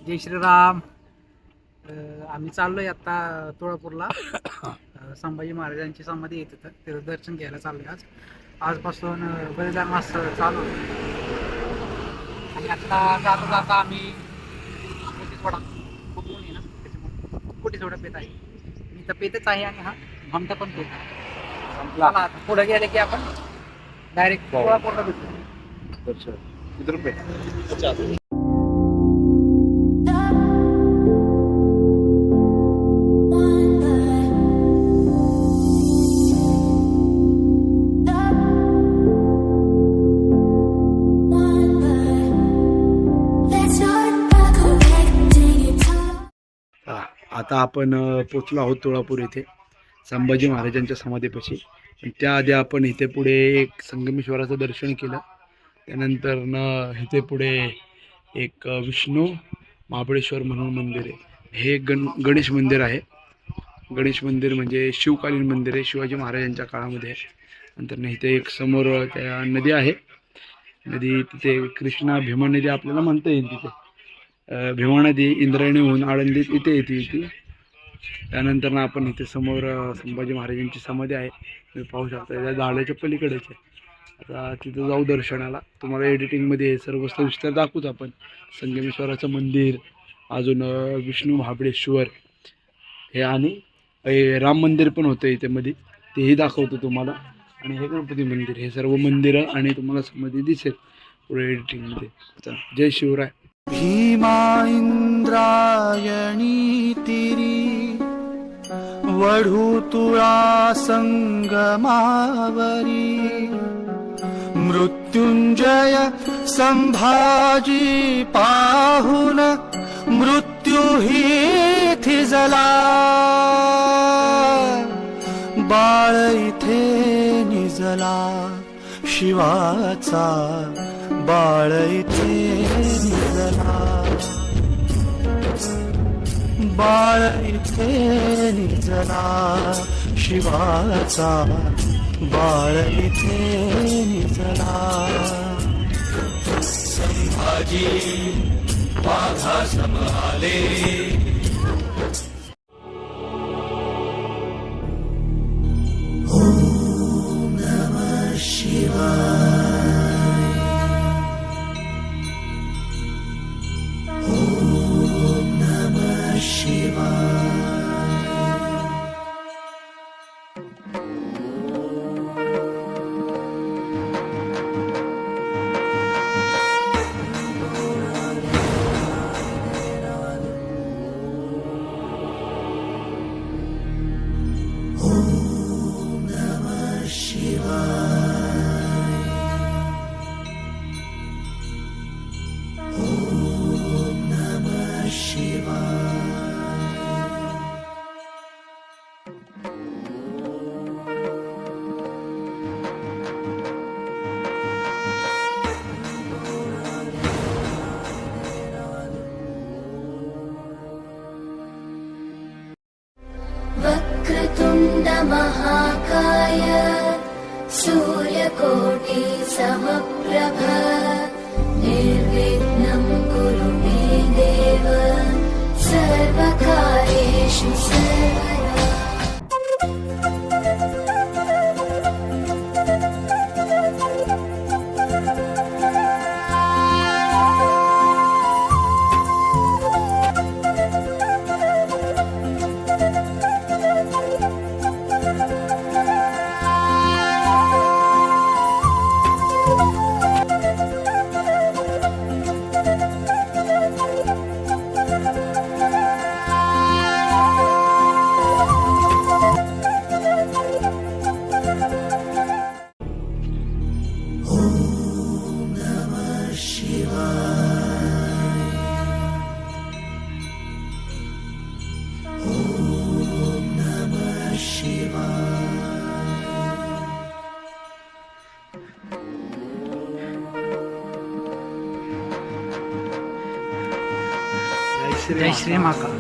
जय श्रीराम. आम्ही चाललोय आता तुळापूरला. संभाजी महाराजांची समाधी येते तर तिथं दर्शन घ्यायला चाललोय. आजपासून बलिदान मास चालू आहे. आणि आता जाता जाता आम्ही कोटी सोडा खूप ऊन आहे ना, त्याच्यामुळे कोटी सोडा पेत आहे. मी तर पेतच आहे आणि हा ममता पण पेत आहे. संपला आता पुढे गेले की आपण डायरेक्ट तुळापूरला भेटतो. अच्छा किती रुपये? आता आपण पोचलो आहोत तुळापूर येथे संभाजी महाराजांच्या समाधीपाशी. पण त्याआधी आपण इथे पुढे एक संगमेश्वराचं दर्शन केलं. त्यानंतर इथे पुढे एक विष्णू महाबळेश्वर म्हणून मंदिर आहे. हे गणेश मंदिर आहे. गणेश मंदिर म्हणजे शिवकालीन मंदिर आहे, शिवाजी महाराजांच्या काळामध्ये. नंतर इथे एक समोर त्या नदी आहे. नदी तिथे कृष्णा भीमा नदी आपल्याला म्हणता येईल. तिथे भीमा नदी इंद्रायणीहून आळंदीत इथे येते. त्यानंतर आपण इथे समोर संभाजी महाराजांची समाधी आहे, तुम्ही पाहू शकता. त्या झाडाच्या पलीकडेच आहे. आता तिथं जाऊ दर्शनाला. तुम्हाला एडिटिंगमध्ये सर्व सविस्तर दाखवूच आपण. संगमेश्वराचं मंदिर, अजून विष्णू महाबळेश्वर हे, आणि राम मंदिर पण होतं इथे मध्ये, तेही दाखवतो तुम्हाला. आणि हे गणपती मंदिर, हे सर्व मंदिरं आणि तुम्हाला समाधी दिसेल पुढे एडिटिंगमध्ये. जय शिवराय. भीमा इंद्रायणी तिरी वढू तुळा संगमावरी मृत्युंजय संभाजी पाहुन मृत्यू ही थिजला बाळ इथे निजला शिवाचा बाळ इथे निजला बाळ इथे निजला शिवाचा बाळ इथे निजला संभाजी वाघा समआले ओम नमः शिवाय ओम नमः शिवाय वक्रतुण्ड महाकाय सूर्यकोटि समप्रभ निर्विघ्नं कुरु मे देव सर्वकार्येषु सर्वदा. जय श्री महाकाल.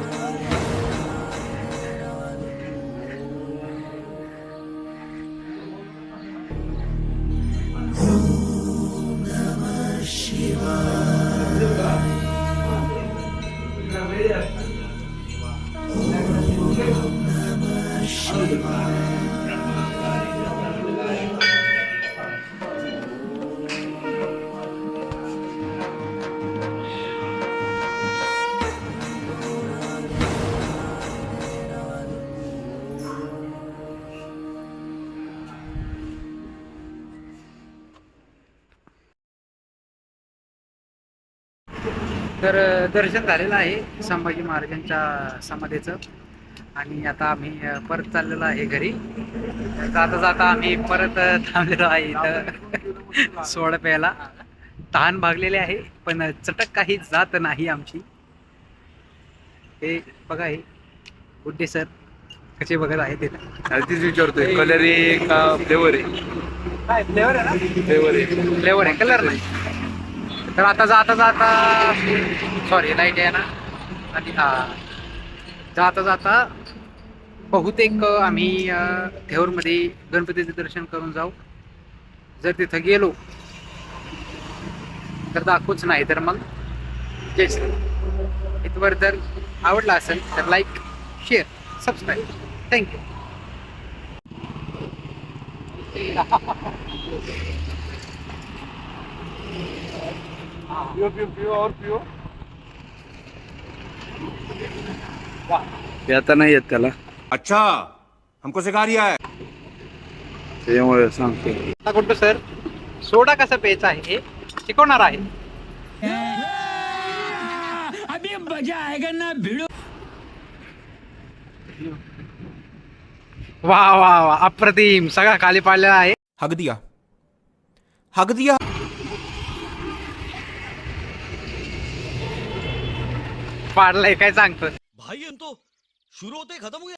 तर दर्शन झालेलं आहे संभाजी महाराजांच्या समाधीचं आणि आता आम्ही परत चाललेलो आहे घरी. जाता जाता आम्ही परत थांबलेलो आहे इथं सोडा प्यायला. तहान भागलेले आहे पण चटक काही जात नाही आमची. हे बघा हे गुड्डे सर कसे बघत आहेत तिथं. तीच विचारतोय कलर आहे का फ्लेवर आहे? काय फ्लेवर आहे ना? फ्लेवर आहे. फ्लेवर आहे, कलर नाही. तर आता जाता जाता सॉरी लाईट आहे ना. आणि जाता जाता बहुतेक आम्ही थेऊरमध्ये गणपतीचे दर्शन करून जाऊ. जर तिथं गेलो तर दाखवूच नाही तर मग जय श्री. इथवर जर आवडला असेल तर लाईक शेअर सबस्क्राईब. थँक्यू. आता नाही येत त्याला, अच्छा हमको सिखा रिया है. त्याच्यामुळे सांगतो. आता गुड्डू सर सोडा कसा प्यायचा आहे हे शिकवणार आहे. वा वा वा अप्रतिम. सगळा खाली पाडलेला आहे. हक दिया, हक दिया. पाडलाय काय सांगतो. भाई हम तो शुरू होते ही खत्म हो गया.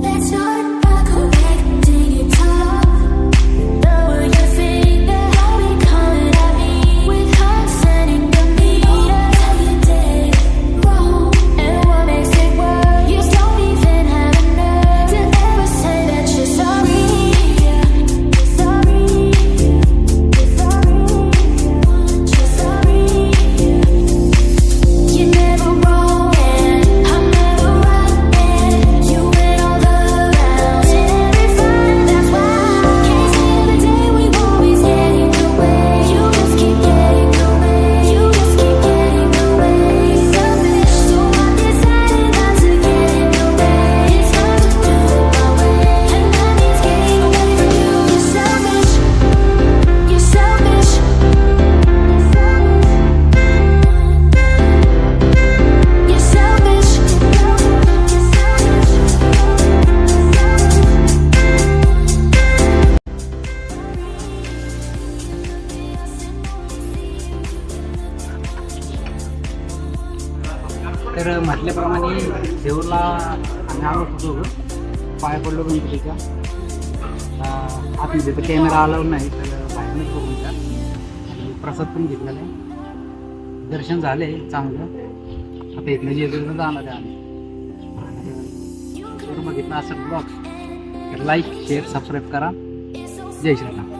Let's start by connecting it up. Lower your finger, how we coming at me with constant in the meter. Tell your day wrong, and what makes it worse? You don't even have a nerve to ever say that you're sorry. You're sorry. You're sorry. You're sorry. You're never wrong, and I'm never right. And you win all the rounds in every fight. That's why I can't see the day we always get in the way. You just keep getting away. You just keep getting away. Selfish, so I decided not to get in the way. It's time to do it my way, and that means getting away from you. You're selfish. You're selfish. You're selfish. तर म्हटल्याप्रमाणे देऊरला आम्ही आलो होतो दोघं. पाय पडलो गणपतीच्या. आतमध्ये तर कॅमेरा अलाउड नाही तर बाहेरनंच बघून द्या. आणि प्रसाद पण घेतला नाही. दर्शन झाले चांगलं. आता इथनं जेजुरीला जाणार आहे आम्ही. जर बघितलं असं ब्लॉग तर लाईक शेअर सबस्क्राईब करा. जय श्रीराम.